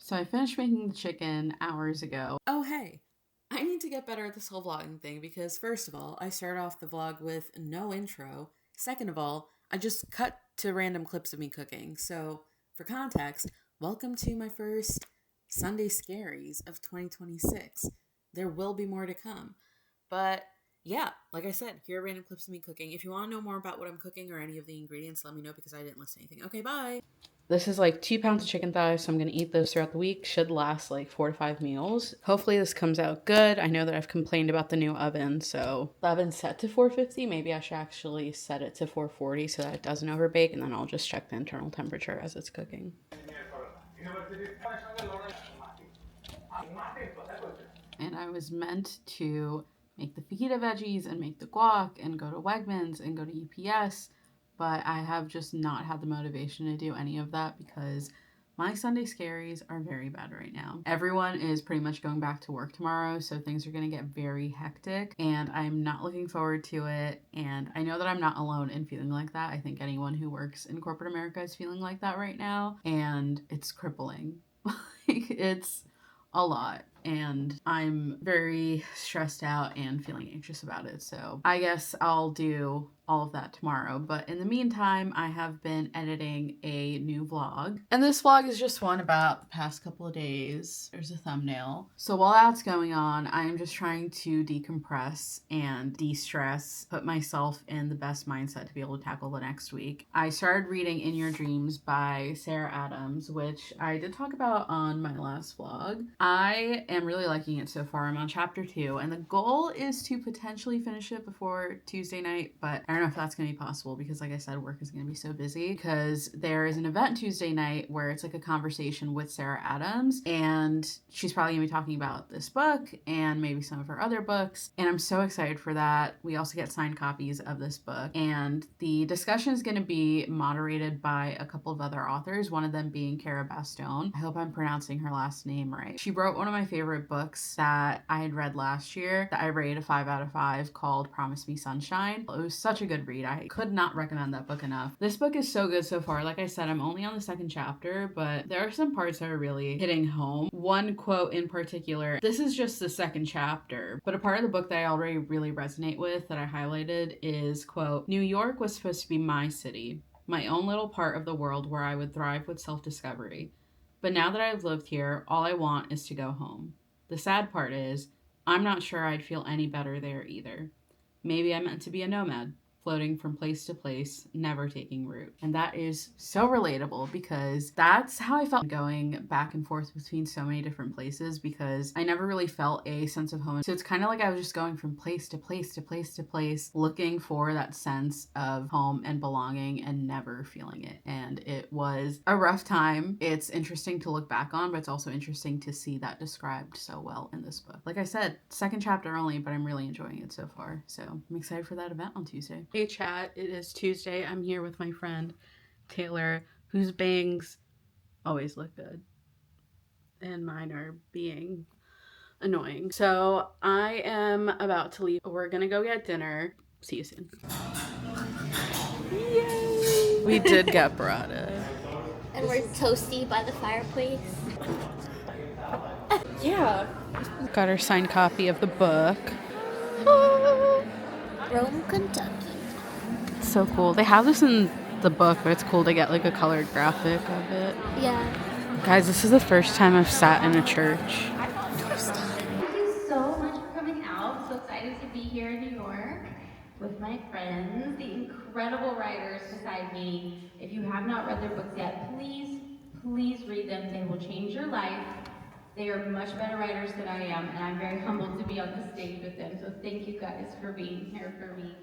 So I finished making the chicken hours ago. Oh, hey. I need to get better at this whole vlogging thing because, first of all, I start off the vlog with no intro. Second of all, I just cut to random clips of me cooking. So, for context, welcome to my first Sunday Scaries of 2026. There will be more to come. But yeah, like I said, here are random clips of me cooking. If you want to know more about what I'm cooking or any of the ingredients, let me know because I didn't list anything. Okay, bye. This is like 2 pounds of chicken thighs, so I'm going to eat those throughout the week. Should last like 4 to 5 meals. Hopefully this comes out good. I know that I've complained about the new oven, so the oven's set to 450. Maybe I should actually set it to 440 so that it doesn't overbake, and then I'll just check the internal temperature as it's cooking. And I was meant to make the fajita veggies and make the guac and go to Wegmans and go to UPS, but I have just not had the motivation to do any of that because my Sunday scaries are very bad right now. Everyone is pretty much going back to work tomorrow, so things are going to get very hectic, and I'm not looking forward to it. And I know that I'm not alone in feeling like that. I think anyone who works in corporate America is feeling like that right now, and it's crippling. It's a lot, and I'm very stressed out and feeling anxious about it. So I guess I'll do all of that tomorrow. But in the meantime, I have been editing a new vlog. And this vlog is just one about the past couple of days. There's a thumbnail. So while that's going on, I am just trying to decompress and de-stress, put myself in the best mindset to be able to tackle the next week. I started reading In Your Dreams by Sarah Adams, which I did talk about on my last vlog. I am really liking it so far. I'm on chapter 2, and the goal is to potentially finish it before Tuesday night, but I don't know if that's going to be possible because, like I said, work is going to be so busy because there is an event Tuesday night where it's like a conversation with Sarah Adams, and she's probably going to be talking about this book and maybe some of her other books, and I'm so excited for that. We also get signed copies of this book, and the discussion is going to be moderated by a couple of other authors, one of them being Cara Bastone. I hope I'm pronouncing her last name right. She wrote one of my favorite books that I had read last year that I rated a 5 out of 5 called Promise Me Sunshine. It was such a good read. I could not recommend that book enough. This book is so good so far. Like I said, I'm only on the second chapter, but there are some parts that are really hitting home. One quote in particular, this is just the second chapter, but a part of the book that I already really resonate with that I highlighted is, quote, "New York was supposed to be my city, my own little part of the world where I would thrive with self-discovery. But now that I've lived here, all I want is to go home. The sad part is, I'm not sure I'd feel any better there either. Maybe I'm meant to be a nomad, floating from place to place, never taking root." And that is so relatable because that's how I felt going back and forth between so many different places because I never really felt a sense of home. So it's kind of like I was just going from place to place to place to place, looking for that sense of home and belonging and never feeling it. And it was a rough time. It's interesting to look back on, but it's also interesting to see that described so well in this book. Like I said, second chapter only, but I'm really enjoying it so far. So I'm excited for that event on Tuesday. Hey chat, it is Tuesday. I'm here with my friend Taylor, whose bangs always look good and mine are being annoying. So I am about to leave. We're gonna go get dinner. See you soon. Yay! We did get burrata. And we're toasty by the fireplace. Yeah. Got our signed copy of the book. Rome, Kentucky. So cool. They have this in the book, but it's cool to get like a colored graphic of it. Yeah. Guys, this is the first time I've sat in a church. Thank you so much for coming out. So excited to be here in New York with my friends, the incredible writers beside me. If you have not read their books yet, please read them. They will change your life. They are much better writers than I am, and I'm very humbled to be on the stage with them. So thank you guys for being here for me.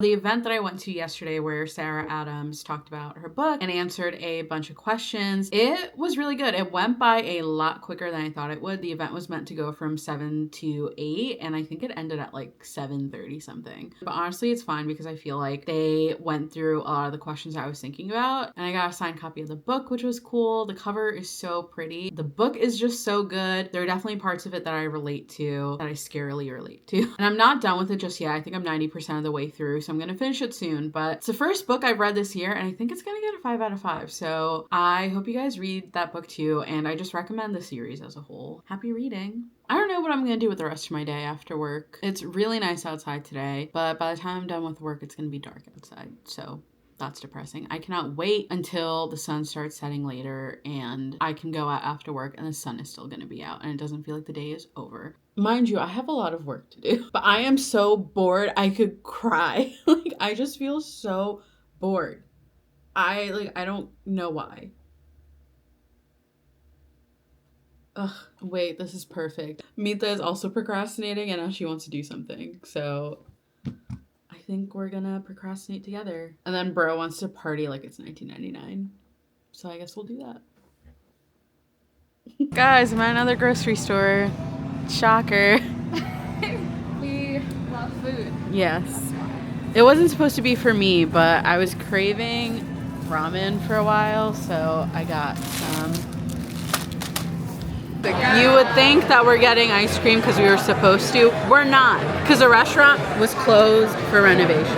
The event that I went to yesterday where Sarah Adams talked about her book and answered a bunch of questions, it was really good. It went by a lot quicker than I thought it would. The event was meant to go from 7 to 8, and I think it ended at like 7:30 something. But honestly, it's fine because I feel like they went through a lot of the questions I was thinking about, and I got a signed copy of the book, which was cool. The cover is so pretty. The book is just so good. There are definitely parts of it that I relate to, that I scarily relate to. And I'm not done with it just yet. I think I'm 90% of the way through. so I'm going to finish it soon. But it's the first book I've read this year, and I think it's going to get a 5 out of 5. So I hope you guys read that book too, and I just recommend the series as a whole. Happy reading. I don't know what I'm going to do with the rest of my day after work. It's really nice outside today, but by the time I'm done with work, it's going to be dark outside. So that's depressing. I cannot wait until the sun starts setting later and I can go out after work and the sun is still going to be out and it doesn't feel like the day is over. Mind you, I have a lot of work to do, but I am so bored I could cry. Like, I just feel so bored. I don't know why. Ugh, wait, this is perfect. Mita is also procrastinating and now she wants to do something. So I think we're gonna procrastinate together. And then bro wants to party like it's 1999. So I guess we'll do that. Guys, I'm at another grocery store. Shocker. We love food. Yes. It wasn't supposed to be for me, but I was craving ramen for a while, so I got some. You would think that we're getting ice cream because we were supposed to. We're not, because the restaurant was closed for renovations.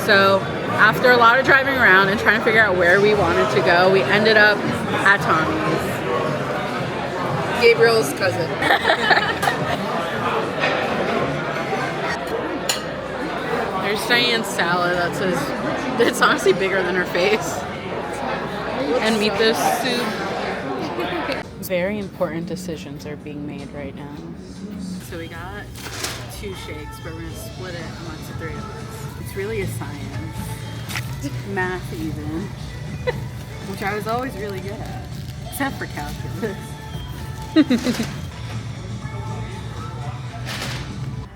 So after a lot of driving around and trying to figure out where we wanted to go, we ended up at Tommy's. Gabriel's cousin. There's Diane's salad that says, it's honestly bigger than her face. And meet this soup. Very important decisions are being made right now. So we got 2 shakes, but we're gonna split it amongst the 3 of us. It's really a science. Math even. Which I was always really good at. Except for calculus.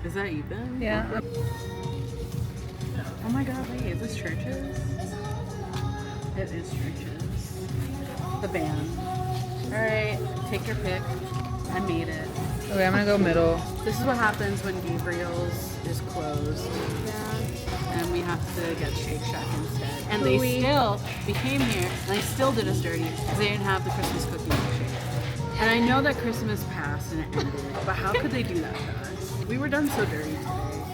Is that even? Yeah. Oh my god, wait, is this Churches? It is Churches. The band. Alright, take your pick. I made it. Okay, I'm gonna go middle. This is what happens when Gabriel's is closed. Yeah. And we have to get Shake Shack instead. And they came here and they still did us dirty because they didn't have the Christmas cookie milkshake. And I know that Christmas passed and it ended, but how could they do that to us? We were done so dirty today.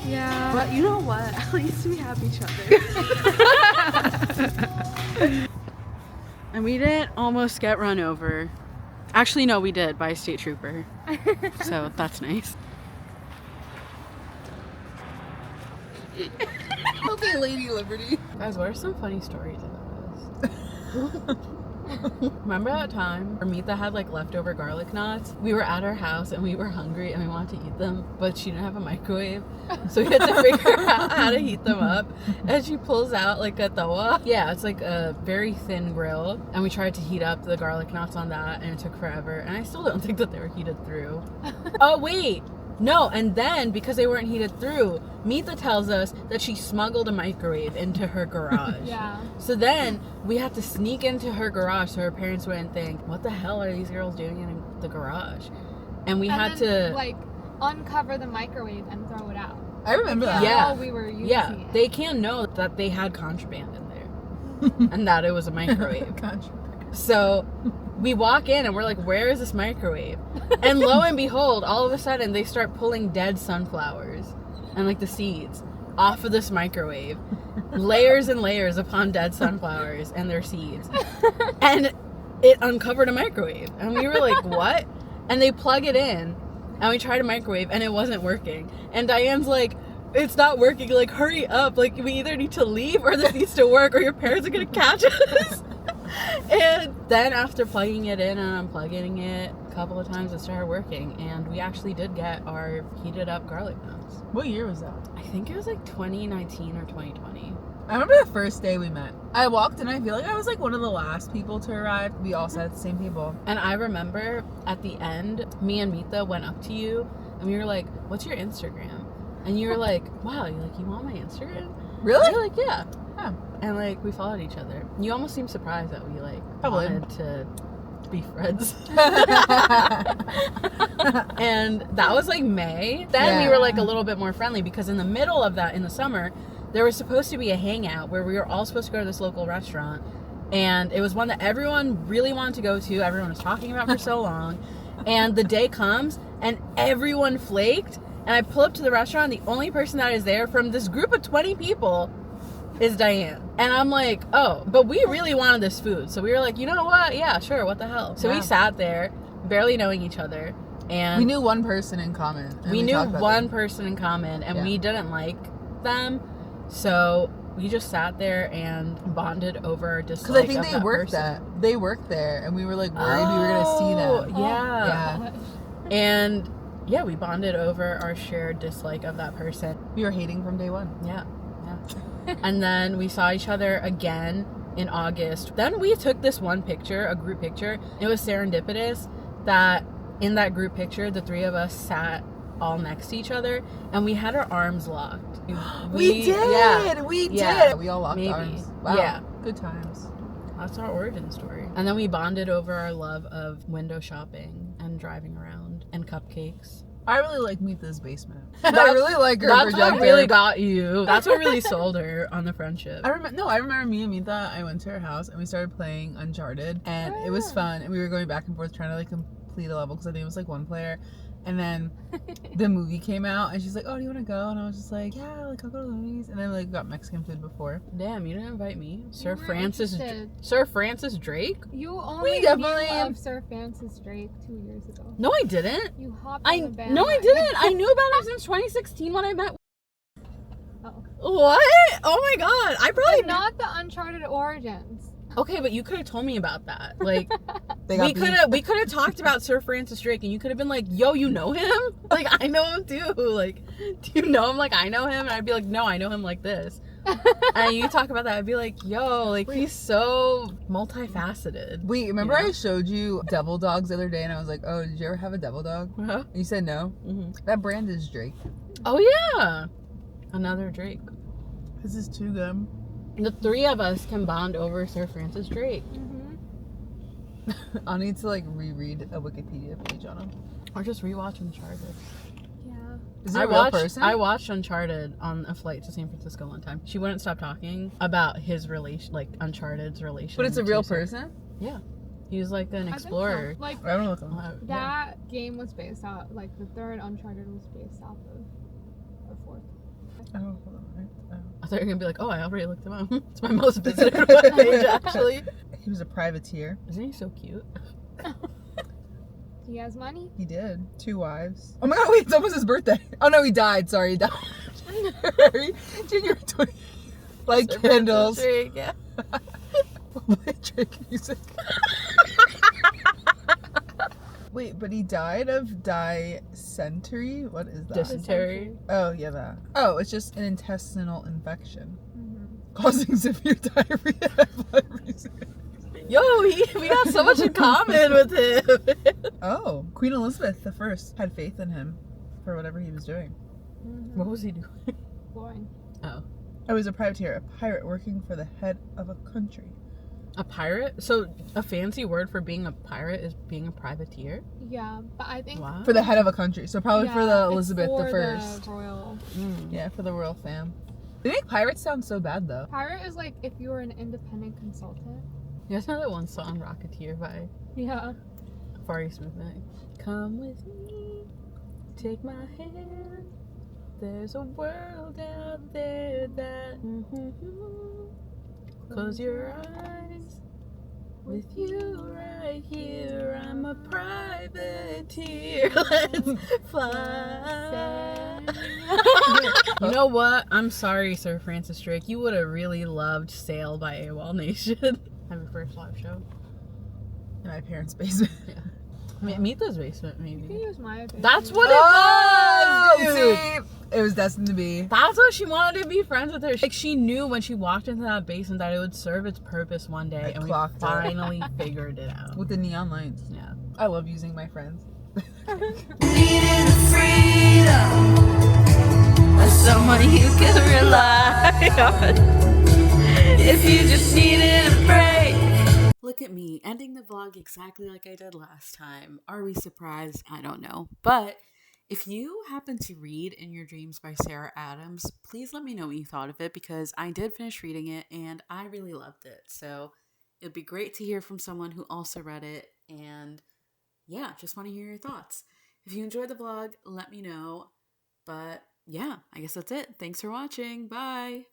Yeah. But you know what? At least we have each other. And we didn't almost get run over. Actually, no, we did by a state trooper. So that's nice. Okay, Lady Liberty. Guys, what are some funny stories about this? Remember that time where Meetha had like leftover garlic knots? We were at her house and we were hungry and we wanted to eat them, but she didn't have a microwave. So we had to figure out how to heat them up. And she pulls out like a tawa. Yeah, it's like a very thin grill. And we tried to heat up the garlic knots on that and it took forever. And I still don't think that they were heated through. Oh, wait. No, and then because they weren't heated through, Meetha tells us that she smuggled a microwave into her garage. Yeah. So then we had to sneak into her garage so her parents wouldn't think, what the hell are these girls doing in the garage? And we had to like uncover the microwave and throw it out. I remember that. Yeah. While we were using it. they can't know that they had contraband in there and that it was a microwave. So we walk in and we're like, where is this microwave? And lo and behold, all of a sudden they start pulling dead sunflowers and like the seeds off of this microwave. Layers and layers upon dead sunflowers and their seeds. And it uncovered a microwave. And we were like, what? And they plug it in and we tried a microwave and it wasn't working. And Diane's like, it's not working. Like, hurry up. Like, we either need to leave or this needs to work or your parents are going to catch us. And then after plugging it in and unplugging it a couple of times, it started working. And we actually did get our heated up garlic knots. What year was that? I think it was like 2019 or 2020. I remember the first day we met. I walked in, I feel like I was like one of the last people to arrive. We all sat at the same table. And I remember at the end, me and Meetha went up to you and we were like, what's your Instagram? And you were like, wow, you want my Instagram? Really? You're like, yeah. Yeah. And like we followed each other. You almost seemed surprised that we like Probably. wanted to be friends. And that was like May. Then we were like a little bit more friendly because in the middle of that, in the summer, there was supposed to be a hangout where we were all supposed to go to this local restaurant. And it was one that everyone really wanted to go to. Everyone was talking about for so long. And the day comes and everyone flaked. And I pull up to the restaurant. The only person that is there from this group of 20 people is Diane. And I'm like, oh, but we really wanted this food. So we were like, you know what? Yeah, sure. What the hell? So we sat there, barely knowing each other. And we knew one person in common. We knew one person in common, and we didn't like them. So we just sat there and bonded over our dislike. Because I think they worked there, and we were like worried we were gonna see them. Yeah. And yeah, we bonded over our shared dislike of that person. We were hating from day one. Yeah. And then we saw each other again in August. Then we took this one picture, a group picture. It was serendipitous that in that group picture, the three of us sat all next to each other, and we had our arms locked. We did. Yeah. We did. Yeah. We all locked arms. Wow. Yeah. Good times. That's our origin story. And then we bonded over our love of window shopping and driving around and cupcakes. I really like Meetha's basement. I really like her That's projector. what really got you. That's what really sold her on the friendship. I remember me and Meetha, I went to her house and we started playing Uncharted, and it was fun, and we were going back and forth trying to like complete a level because I think it was like one player. And then the movie came out, and she's like, "Oh, do you want to go?" And I was just like, "Yeah, like I'll go to the movies." And then we like got Mexican food before. Damn, you didn't invite me, You weren't interested. Sir Francis Drake. You only definitely- knew of Sir Francis Drake 2 years ago. No, I didn't. You hopped on the band. No, I didn't. I knew about him since 2016 when I met. Oh. What? Oh my god! I probably But not the Uncharted Origins. Okay, but you could have told me about that. Like, They got we could have talked about Sir Francis Drake, and you could have been like, "Yo, you know him? Like, I know him too. Like, do you know him? Like, I know him." And I'd be like, "No, I know him like this." And you talk about that, I'd be like, "Yo, like he's so multifaceted." Wait, remember You know? I showed you devil dogs the other day, and I was like, "Oh, did you ever have a devil dog?" Uh-huh. And you said no. Mm-hmm. That brand is Drake. Oh yeah, another Drake. This is too good. The three of us can bond over Sir Francis Drake, I'll need to like reread a Wikipedia page on him. or just rewatch Uncharted. Yeah. Is he a real watched, person? I watched Uncharted on a flight to San Francisco one time. She wouldn't stop talking about his relation, like Uncharted's relation. But it's a real to Sir- person? Yeah, he was like an I think so. explorer. Like, I don't know. Look him. Yeah. that game was based out, like, the third Uncharted was based off of, or fourth. Oh, hold on. I thought you were gonna be like, "Oh, I already looked him up." It's my most visited webpage, actually. He was a privateer. Isn't he so cute? He has money. He did. 2 wives. Oh my god, wait, it's almost his birthday. Oh no, he died. Sorry, he died. January 20. Like Sir candles. Francis Drake, yeah. Drake music. Wait, but he died of dysentery? What is that? Dysentery. Oh, yeah, that. Oh, it's just an intestinal infection Mm-hmm. causing severe diarrhea and blood reason. Yo, we got so much in common with him. Oh, Queen Elizabeth I had faith in him for whatever he was doing. Mm-hmm. What was he doing? Boring. Oh, I was a privateer, a pirate working for the head of a country. a pirate? So a fancy word for being a pirate is being a privateer? Yeah, but I think Wow. For the head of a country, so probably for the it's Elizabeth for the First. The royal. Yeah, for the royal fam. They make pirates sound so bad though. Pirate is like if you were an independent consultant. You guys know that one song, Rocketeer, by Yeah. Far East Movement? Come with me, take my hand. There's a world out there that. Close your eyes. With you right here, I'm a privateer. Let's fly. You know what? I'm sorry, Sir Francis Drake. You would have really loved Sail by AWOL Nation. Have your first live show. In my parents' basement. Meetha's basement, You can maybe. use my opinion. That's what it was, dude. See? It was destined to be. That's what she wanted to be friends with her. Like, she knew when she walked into that basement that it would serve its purpose one day, and we clocked it. finally figured it out. With the neon lights. Yeah. I love using my friends. Needed the freedom of someone you could rely on if you just needed a break. Look at me, ending the vlog exactly like I did last time. Are we surprised? I don't know. But if you happen to read In Your Dreams by Sarah Adams, please let me know what you thought of it, because I did finish reading it and I really loved it. So it'd be great to hear from someone who also read it, and yeah, just want to hear your thoughts. If you enjoyed the vlog, let me know. But yeah, I guess that's it. Thanks for watching. Bye.